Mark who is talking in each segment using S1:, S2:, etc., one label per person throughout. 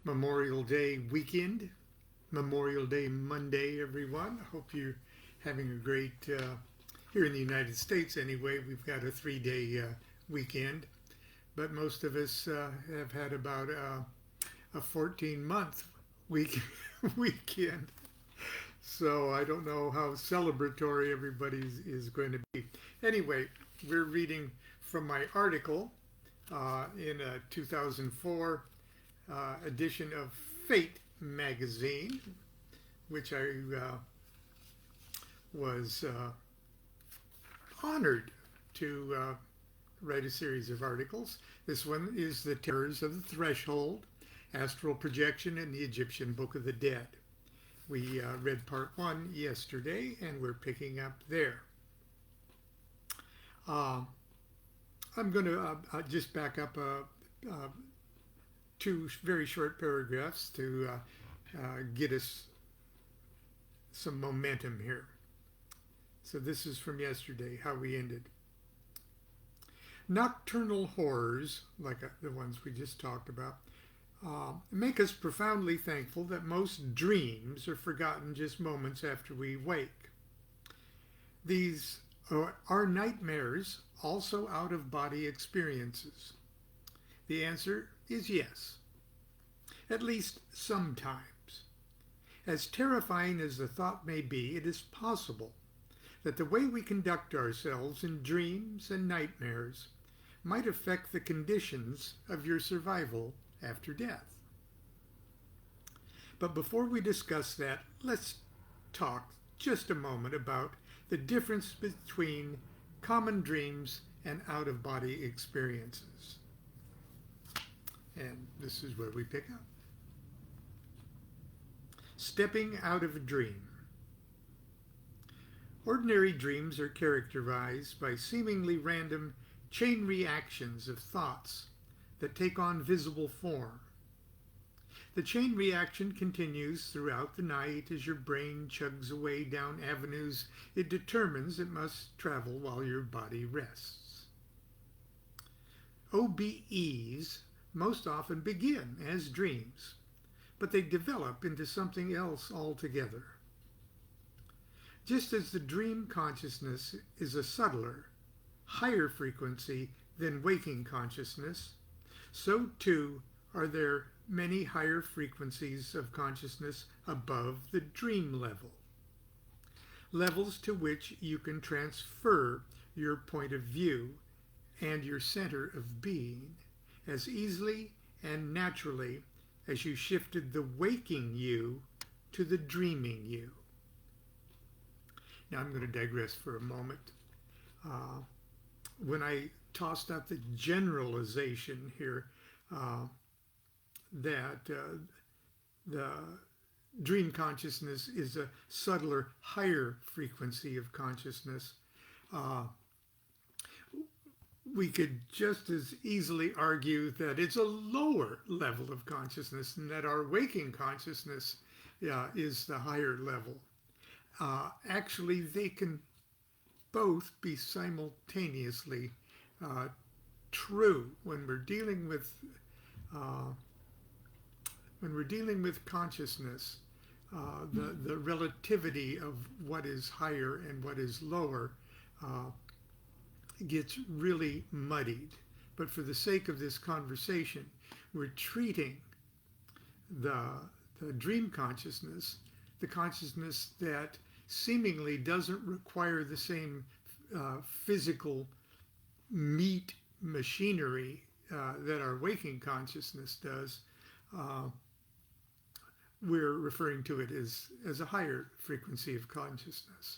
S1: Memorial Day weekend, Memorial Day Monday, everyone. I hope you're having a great, here in the United States anyway, we've got a 3 day weekend, but most of us have had about a 14-month week, weekend. So I don't know how celebratory everybody is going to be. Anyway, we're reading from my article in a 2004 edition of Fate magazine, which I was honored to write a series of articles. This one is The Terrors of the Threshold, Astral Projection, and the Egyptian Book of the Dead. We read part one yesterday, and we're picking up there. I'm going to just back up two very short paragraphs to get us some momentum here. So this is from yesterday, how we ended. Nocturnal horrors, like the ones we just talked about, make us profoundly thankful that most dreams are forgotten just moments after we wake. These are nightmares also out-of-body experiences? The answer is yes, at least sometimes. As terrifying as the thought may be, it is possible that the way we conduct ourselves in dreams and nightmares might affect the conditions of your survival after death. But before we discuss that, let's talk just a moment about the difference between common dreams and out-of-body experiences. And this is where we pick up. Stepping out of a dream. Ordinary dreams are characterized by seemingly random chain reactions of thoughts that take on visible form. The chain reaction continues throughout the night as your brain chugs away down avenues it determines it must travel while your body rests. OBEs most often begin as dreams, but they develop into something else altogether. Just as the dream consciousness is a subtler, higher frequency than waking consciousness, so too are there many higher frequencies of consciousness above the dream level, levels to which you can transfer your point of view and your center of being as easily and naturally as you shifted the waking you to the dreaming you. Now I'm going to digress for a moment. When I tossed out the generalization here that the dream consciousness is a subtler, higher frequency of consciousness, we could just as easily argue that it's a lower level of consciousness and that our waking consciousness is the higher level. Actually, they can both be simultaneously true when we're dealing with consciousness. The relativity of what is higher and what is lower gets really muddied. But for the sake of this conversation, we're treating the dream consciousness, the consciousness that seemingly doesn't require the same physical meat machinery that our waking consciousness does. We're referring to it as a higher frequency of consciousness,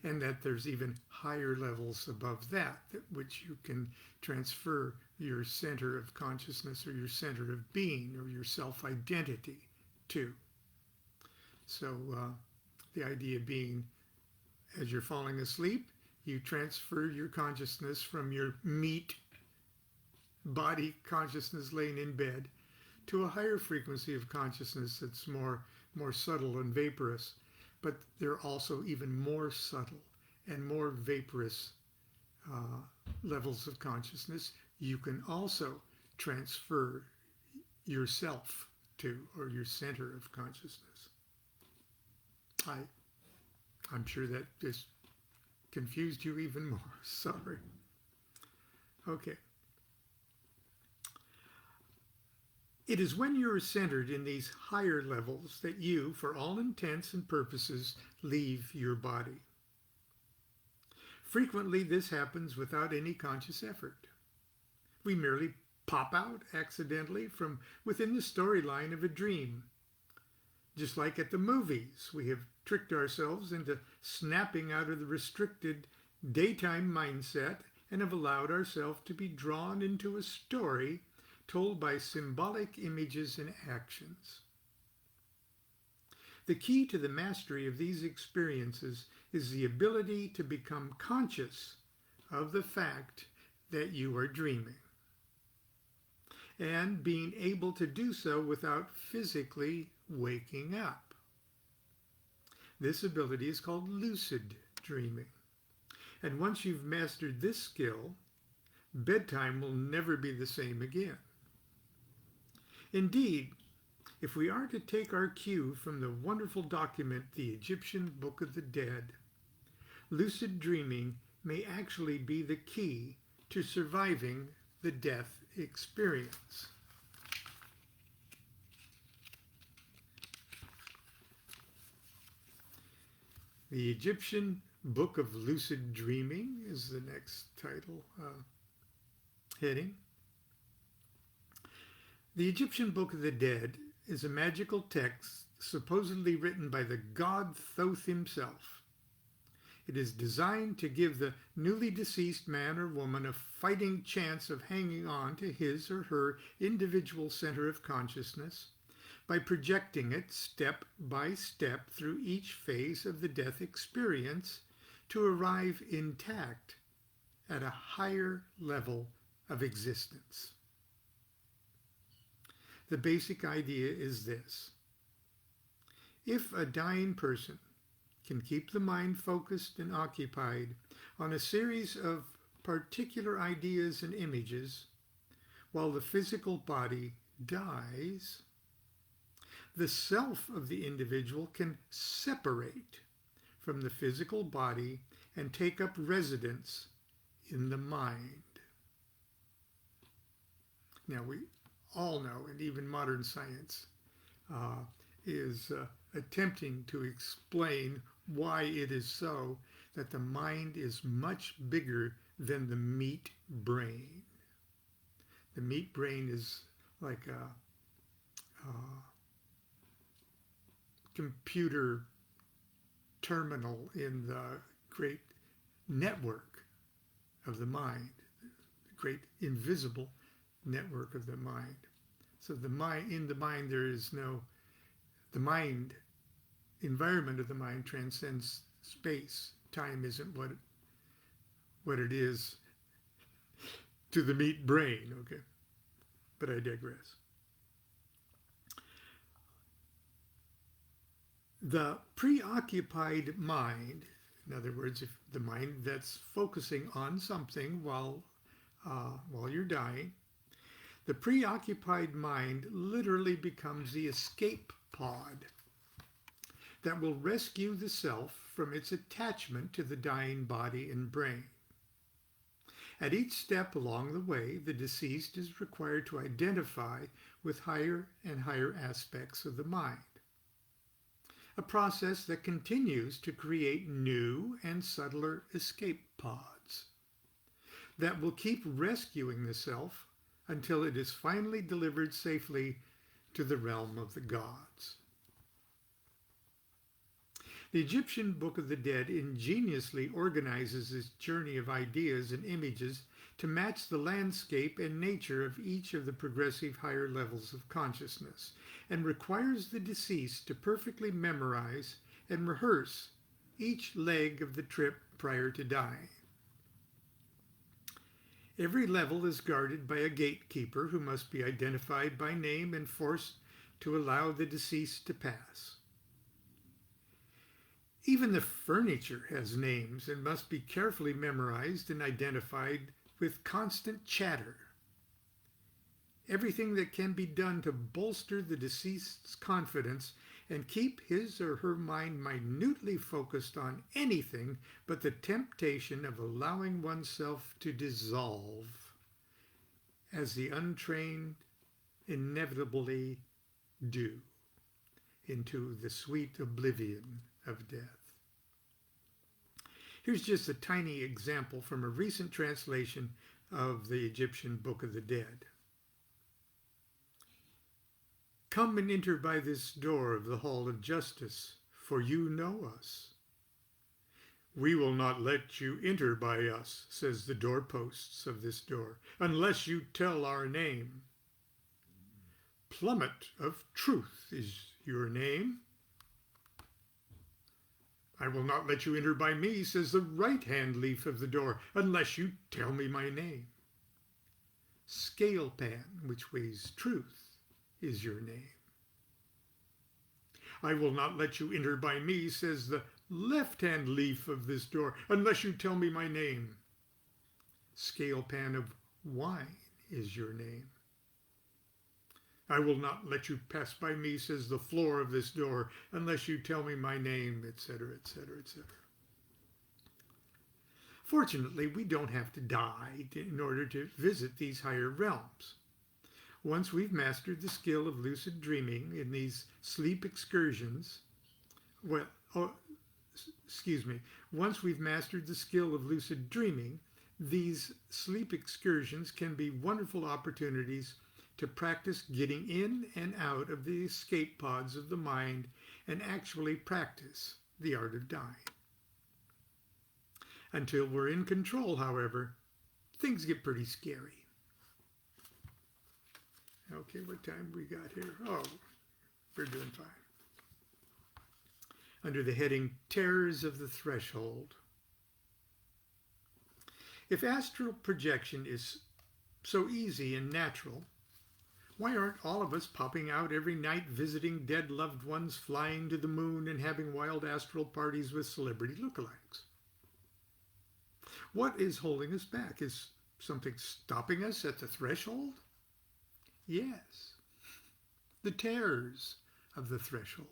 S1: and that there's even higher levels above that which you can transfer your center of consciousness or your center of being or your self-identity to. So the idea being, as you're falling asleep, you transfer your consciousness from your meat body consciousness laying in bed to a higher frequency of consciousness that's more subtle and vaporous. But they're also even more subtle and more vaporous levels of consciousness. You can also transfer yourself to, or your center of consciousness. I'm sure that just confused you even more. Sorry. Okay. It is when you're centered in these higher levels that you, for all intents and purposes, leave your body. Frequently, this happens without any conscious effort. We merely pop out accidentally from within the storyline of a dream. Just like at the movies, we have tricked ourselves into snapping out of the restricted daytime mindset and have allowed ourselves to be drawn into a story told by symbolic images and actions. The key to the mastery of these experiences is the ability to become conscious of the fact that you are dreaming, and being able to do so without physically waking up. This ability is called lucid dreaming. And once you've mastered this skill, bedtime will never be the same again. Indeed, if we are to take our cue from the wonderful document, the Egyptian Book of the Dead, lucid dreaming may actually be the key to surviving the death experience. The Egyptian Book of Lucid Dreaming is the next title heading. The Egyptian Book of the Dead is a magical text supposedly written by the god Thoth himself. It is designed to give the newly deceased man or woman a fighting chance of hanging on to his or her individual center of consciousness by projecting it step by step through each phase of the death experience to arrive intact at a higher level of existence. The basic idea is this: if a dying person can keep the mind focused and occupied on a series of particular ideas and images while the physical body dies, the self of the individual can separate from the physical body and take up residence in the mind. Now, we all know, and even modern science is attempting to explain why it is so, that the mind is much bigger than the meat brain. The meat brain is like a computer terminal in the great network of the mind, the great invisible network of the mind. So in the mind there is no, the mind, environment of the mind transcends space. Time isn't what it is to the meat brain, okay? But I digress. The preoccupied mind, in other words, if the mind that's focusing on something while you're dying, the preoccupied mind literally becomes the escape pod that will rescue the self from its attachment to the dying body and brain. At each step along the way, the deceased is required to identify with higher and higher aspects of the mind, a process that continues to create new and subtler escape pods that will keep rescuing the self until it is finally delivered safely to the realm of the gods. The Egyptian Book of the Dead ingeniously organizes this journey of ideas and images to match the landscape and nature of each of the progressive higher levels of consciousness, and requires the deceased to perfectly memorize and rehearse each leg of the trip prior to dying. Every level is guarded by a gatekeeper who must be identified by name and forced to allow the deceased to pass. Even the furniture has names and must be carefully memorized and identified with constant chatter. everything that can be done to bolster the deceased's confidence and keep his or her mind minutely focused on anything but the temptation of allowing oneself to dissolve, as the untrained inevitably do, into the sweet oblivion of death. Here's just a tiny example from a recent translation of the Egyptian Book of the Dead. Come and enter by this door of the hall of justice, for you know us. We will not let you enter by us, says the doorposts of this door, unless you tell our name. Plummet of Truth is your name. I will not let you enter by me, says the right-hand leaf of the door, unless you tell me my name. Scale Pan, which weighs truth, is your name. I will not let you enter by me, says the left-hand leaf of this door, unless you tell me my name. Scale Pan of Wine is your name. I will not let you pass by me, says the floor of this door, unless you tell me my name, etc., etc., etc. Fortunately, we don't have to die in order to visit these higher realms. Once we've mastered the skill of lucid dreaming in these sleep excursions, once we've mastered the skill of lucid dreaming, these sleep excursions can be wonderful opportunities to practice getting in and out of the escape pods of the mind and actually practice the art of dying. Until we're in control, however, things get pretty scary. Okay, what time we got here? Oh, we're doing fine. Under the heading, Terrors of the Threshold. If astral projection is so easy and natural, why aren't all of us popping out every night visiting dead loved ones, flying to the moon, and having wild astral parties with celebrity lookalikes? What is holding us back? Is something stopping us at the threshold? Yes, the terrors of the threshold.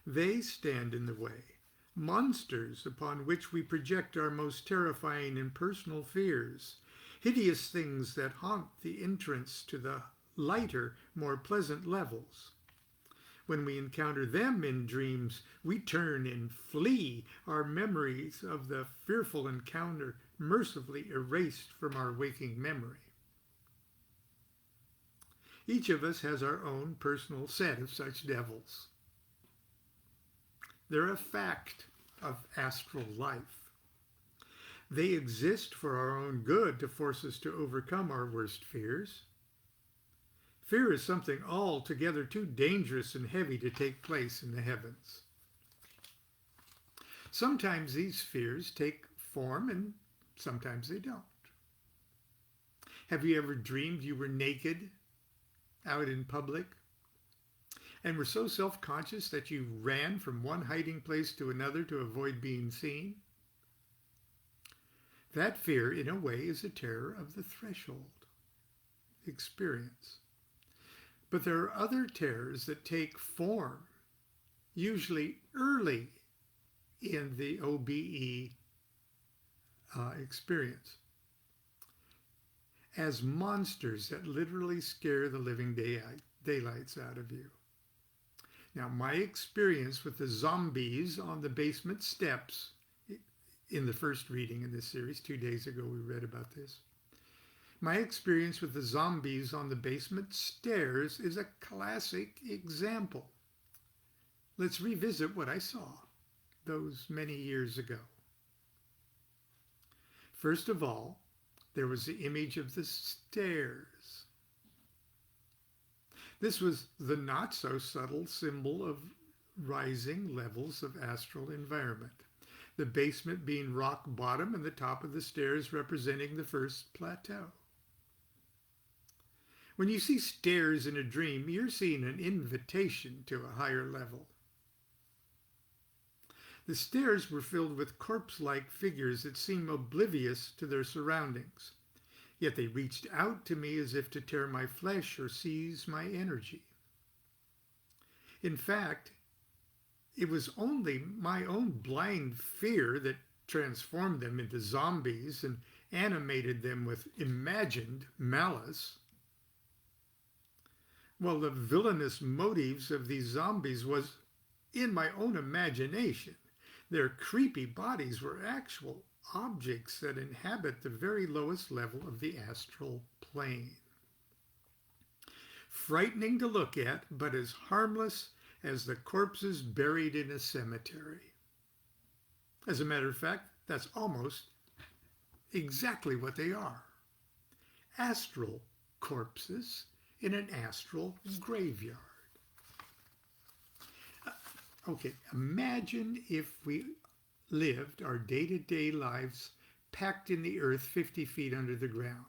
S1: They stand in the way, monsters upon which we project our most terrifying and personal fears, hideous things that haunt the entrance to the lighter, more pleasant levels. When we encounter them in dreams, we turn and flee, our memories of the fearful encounter mercifully erased from our waking memory. Each of us has our own personal set of such devils. They're a fact of astral life. They exist for our own good to force us to overcome our worst fears. Fear is something altogether too dangerous and heavy to take place in the heavens. Sometimes these fears take form and sometimes they don't. Have you ever dreamed you were naked out in public and were so self-conscious that you ran from one hiding place to another to avoid being seen? That fear, in a way, is a terror of the threshold experience. But there are other terrors that take form, usually early in the OBE experience, as monsters that literally scare the living daylights out of you. Now, my experience with the zombies on the basement steps in the first reading in this series, 2 days ago we read about this. My experience with the zombies on the basement stairs is a classic example. Let's revisit what I saw those many years ago. First of all, there was the image of the stairs. This was the not-so-subtle symbol of rising levels of astral environment, the basement being rock bottom and the top of the stairs representing the first plateau. When you see stairs in a dream, you're seeing an invitation to a higher level. The stairs were filled with corpse-like figures that seem oblivious to their surroundings. Yet they reached out to me as if to tear my flesh or seize my energy. In fact, it was only my own blind fear that transformed them into zombies and animated them with imagined malice. Well, the villainous motives of these zombies was in my own imagination. Their creepy bodies were actual objects that inhabit the very lowest level of the astral plane. Frightening to look at, but as harmless as the corpses buried in a cemetery. As a matter of fact, that's almost exactly what they are. Astral corpses in an astral graveyard. Okay, imagine if we lived our day-to-day lives packed in the earth 50 feet under the ground,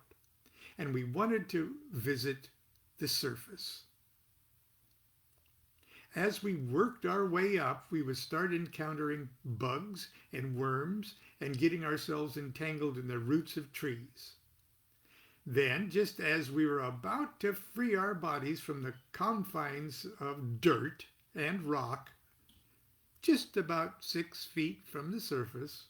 S1: and we wanted to visit the surface. As we worked our way up, we would start encountering bugs and worms and getting ourselves entangled in the roots of trees. Then, just as we were about to free our bodies from the confines of dirt and rock, just about 6 feet from the surface,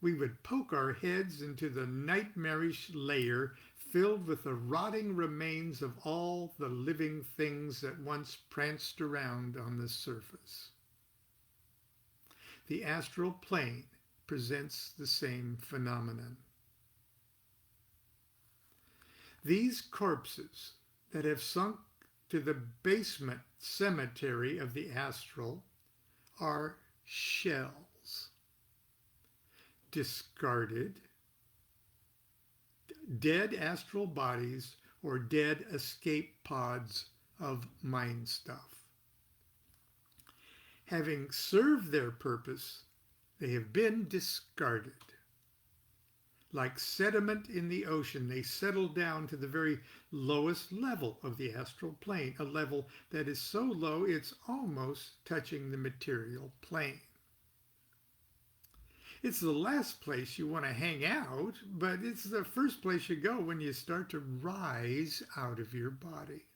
S1: we would poke our heads into the nightmarish layer filled with the rotting remains of all the living things that once pranced around on the surface. The astral plane presents the same phenomenon. These corpses that have sunk to the basement cemetery of the astral are shells, discarded, dead astral bodies or dead escape pods of mind stuff. Having served their purpose, they have been discarded. Like sediment in the ocean, they settle down to the very lowest level of the astral plane, a level that is so low it's almost touching the material plane. It's the last place you want to hang out, but it's the first place you go when you start to rise out of your body.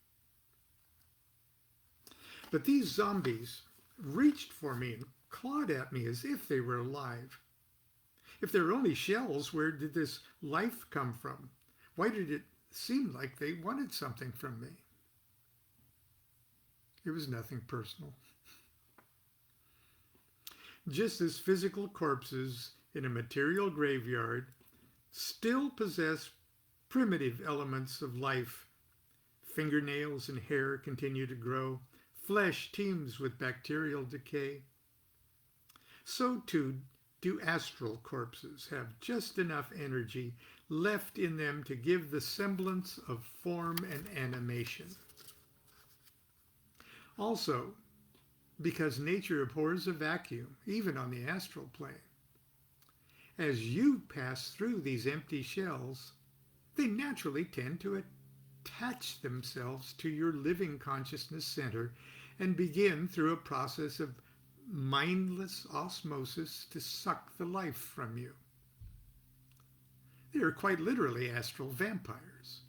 S1: But these zombies reached for me and clawed at me as if they were alive. If they're only shells, where did this life come from? Why did it seem like they wanted something from me? It was nothing personal. Just as physical corpses in a material graveyard still possess primitive elements of life, fingernails and hair continue to grow, flesh teems with bacterial decay, so too do astral corpses have just enough energy left in them to give the semblance of form and animation. Also, because nature abhors a vacuum, even on the astral plane, as you pass through these empty shells, they naturally tend to attach themselves to your living consciousness center and begin through a process of mindless osmosis to suck the life from you. They are quite literally astral vampires.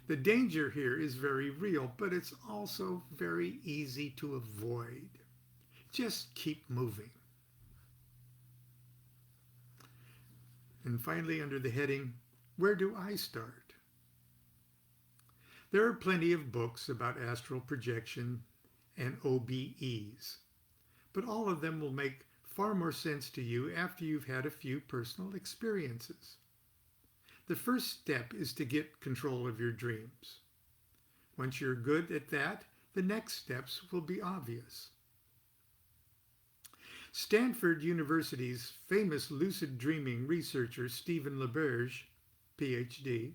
S1: The danger here is very real, but it's also very easy to avoid. Just keep moving. And finally, under the heading, where do I start? There are plenty of books about astral projection and OBEs, but all of them will make far more sense to you after you've had a few personal experiences. The first step is to get control of your dreams. Once you're good at that, the next steps will be obvious. Stanford University's famous lucid dreaming researcher Stephen LaBerge, PhD,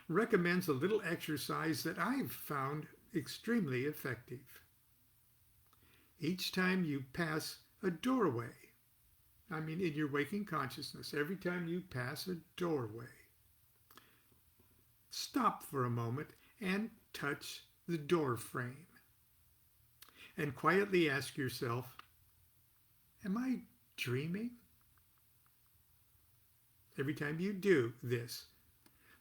S1: recommends a little exercise that I've found extremely effective. Each time you pass a doorway, in your waking consciousness, every time you pass a doorway, stop for a moment and touch the door frame. And quietly ask yourself, am I dreaming? every time you do this,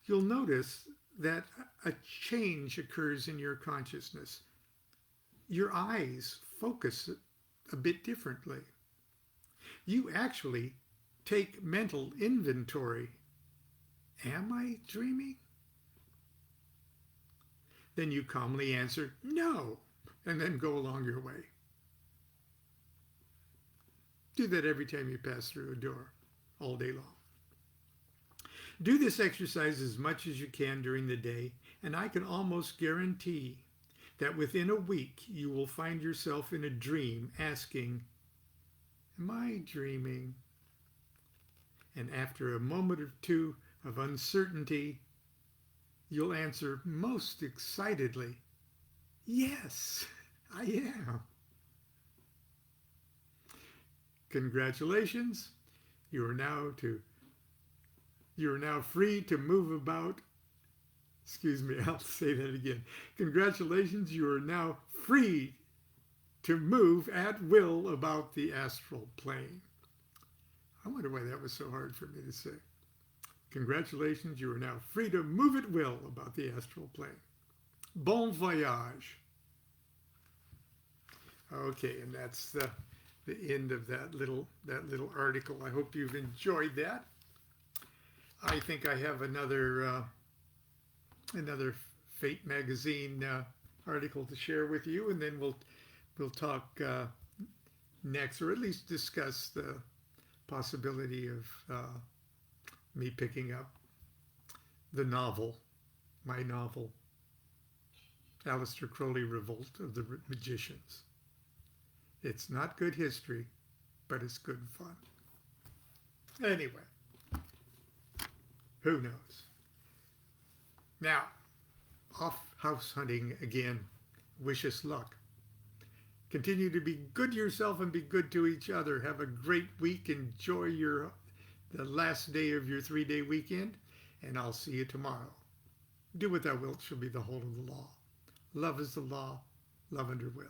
S1: you'll notice that a change occurs in your consciousness. Your eyes focus a bit differently. You actually take mental inventory. Am I dreaming? Then you calmly answer, no, and then go along your way. Do that every time you pass through a door, all day long. Do this exercise as much as you can during the day, and I can almost guarantee that within a week you will find yourself in a dream asking, am I dreaming? And after a moment or two of uncertainty, you'll answer most excitedly, yes, I am. Congratulations, you are now free to move about. Excuse me, I'll say that again. Congratulations, you are now free to move at will about the astral plane. I wonder why that was so hard for me to say. Congratulations, you are now free to move at will about the astral plane. Bon voyage. Okay, and that's the end of that little article. I hope you've enjoyed that. I think I have another Fate magazine article to share with you, and then we'll talk next, or at least discuss the possibility of me picking up the novel, my novel, Aleister Crowley, Revolt of the Magicians. It's not good history, but it's good fun. Anyway, who knows? Now, off house hunting again. Wish us luck. Continue to be good to yourself and be good to each other. Have a great week. Enjoy the last day of your 3-day weekend, and I'll see you tomorrow. Do what thou wilt shall be the whole of the law. Love is the law. Love under will.